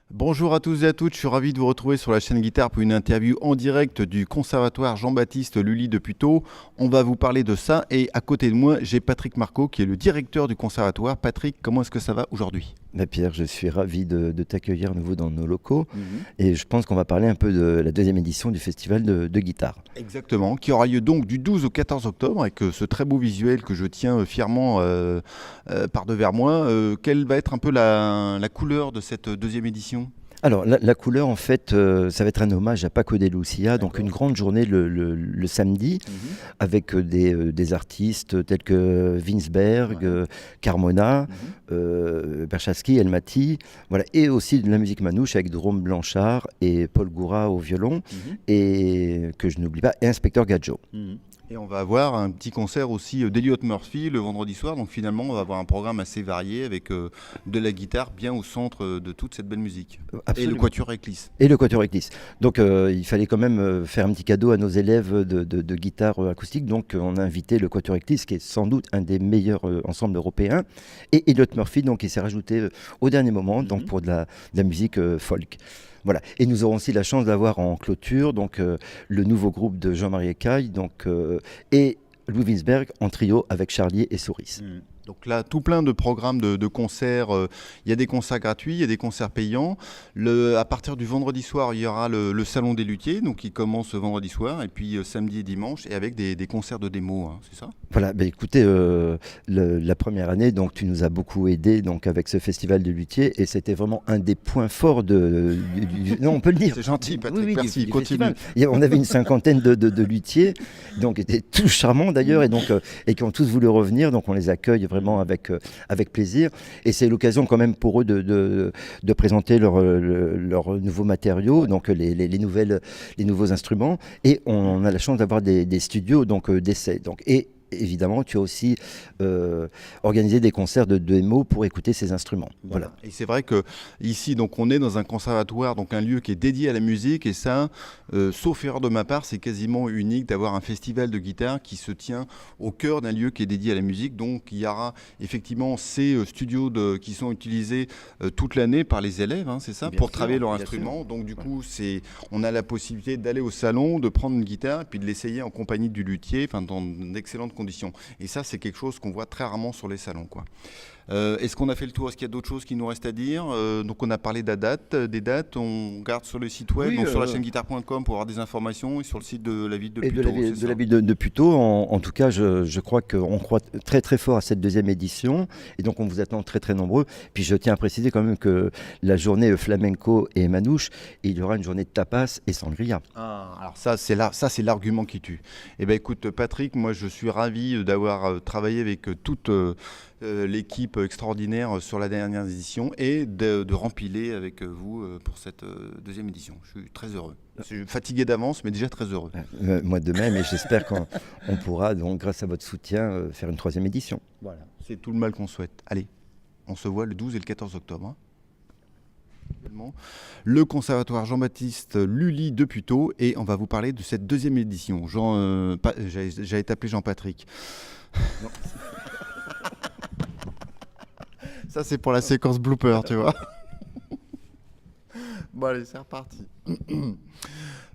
Bonjour à tous et à toutes, je suis ravi de vous retrouver sur la chaîne Guitare pour une interview en direct du conservatoire Jean-Baptiste Lully de Puteaux. On va vous parler de ça et à côté de moi, j'ai Patrick Marco qui est le directeur du conservatoire. Patrick, comment est-ce que ça va aujourd'hui? Pierre, je suis ravi de t'accueillir à nouveau dans nos locaux et je pense qu'on va parler un peu de la deuxième édition du festival de guitare. Exactement, qui aura lieu donc du 12 au 14 octobre avec ce très beau visuel que je tiens fièrement par devers moi. Quelle va être un peu la couleur de cette deuxième édition? Alors la couleur en fait, ça va être un hommage à Paco de Lucia, donc une grande journée le samedi avec des artistes tels que Vince Berg, Carmona, Berchaski, Elmati, voilà, et aussi de la musique manouche avec Drôme Blanchard et Paul Goura au violon, et que je n'oublie pas, et Inspecteur Gadget. Et on va avoir un petit concert aussi d'Elliott Murphy le vendredi soir. Donc finalement, on va avoir un programme assez varié avec de la guitare bien au centre de toute cette belle musique. Absolument. Et le quatuor Éclisse. Et le quatuor Éclisse. Donc il fallait quand même faire un petit cadeau à nos élèves de guitare acoustique. Donc on a invité le quatuor Éclisse, qui est sans doute un des meilleurs ensembles européens. Et Elliott Murphy, donc, qui s'est rajouté au dernier moment, donc, pour de la musique folk. Voilà. Et nous aurons aussi la chance d'avoir en clôture donc, le nouveau groupe de Jean-Marie Écaille et Louis Winsberg en trio avec Charlier et Souris. Donc là, tout plein de programmes de concerts. Il y a des concerts gratuits, il y a des concerts payants. À partir du vendredi soir, il y aura le Salon des Luthiers, donc qui commence vendredi soir, et puis samedi et dimanche, et avec des concerts de démo, hein, c'est ça? Voilà, écoutez, la première année, donc, tu nous as beaucoup aidé donc, avec ce festival de luthiers, et c'était vraiment un des points forts non, on peut le dire. C'est gentil, Patrick, oui, merci, du continue. festival. On avait une cinquantaine de luthiers, donc étaient tous charmants d'ailleurs, et qui ont tous voulu revenir, donc on les accueille vraiment avec plaisir. Et c'est l'occasion quand même pour eux de présenter leurs nouveaux matériaux, donc les nouveaux instruments. Et on a la chance d'avoir des studios d'essai. Et évidemment, tu as aussi organisé des concerts de démo pour écouter ces instruments. Voilà. Et c'est vrai que ici, donc, on est dans un conservatoire, donc un lieu qui est dédié à la musique, et ça, sauf erreur de ma part, c'est quasiment unique d'avoir un festival de guitare qui se tient au cœur d'un lieu qui est dédié à la musique. Donc, il y aura effectivement ces studios qui sont utilisés toute l'année par les élèves, hein, c'est ça, pour travailler leur instrument. Donc, du coup, on a la possibilité d'aller au salon, de prendre une guitare, et puis de l'essayer en compagnie du luthier, enfin, dans d'excellentes conditions. Et ça, c'est quelque chose qu'on voit très rarement sur les salons, quoi. Est-ce qu'on a fait le tour? Est-ce qu'il y a d'autres choses qui nous restent à dire? Donc on a parlé des dates, on regarde sur le site web, donc sur la chaîne guitare.com pour avoir des informations, et sur le site de la ville de Puteaux. De la ville de Puteaux, en tout cas, je crois qu'on croit très très fort à cette deuxième édition, et donc on vous attend très très nombreux. Puis je tiens à préciser quand même que la journée flamenco et manouche, il y aura une journée de tapas et sangria. Alors ça c'est l'argument qui tue. Eh bien écoute Patrick, moi je suis ravi d'avoir travaillé avec toute l'équipe extraordinaire sur la dernière édition et de rempiler avec vous pour cette deuxième édition. Je suis très heureux. Je suis fatigué d'avance, mais déjà très heureux. Moi de même, et j'espère qu'on pourra, donc, grâce à votre soutien, faire une troisième édition. Voilà, c'est tout le mal qu'on souhaite. Allez, on se voit le 12 et le 14 octobre. Le conservatoire Jean-Baptiste Lully de Puteaux, et on va vous parler de cette deuxième édition. J'allais t'appeler Jean-Patrick. Ça c'est pour la séquence blooper, tu vois. Bon allez, c'est reparti.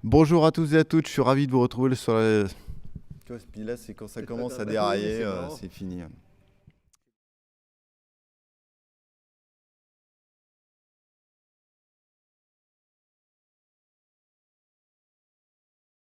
Bonjour à tous et à toutes, je suis ravi de vous retrouver sur la... Tu vois, là c'est quand ça commence à dérailler, c'est fini.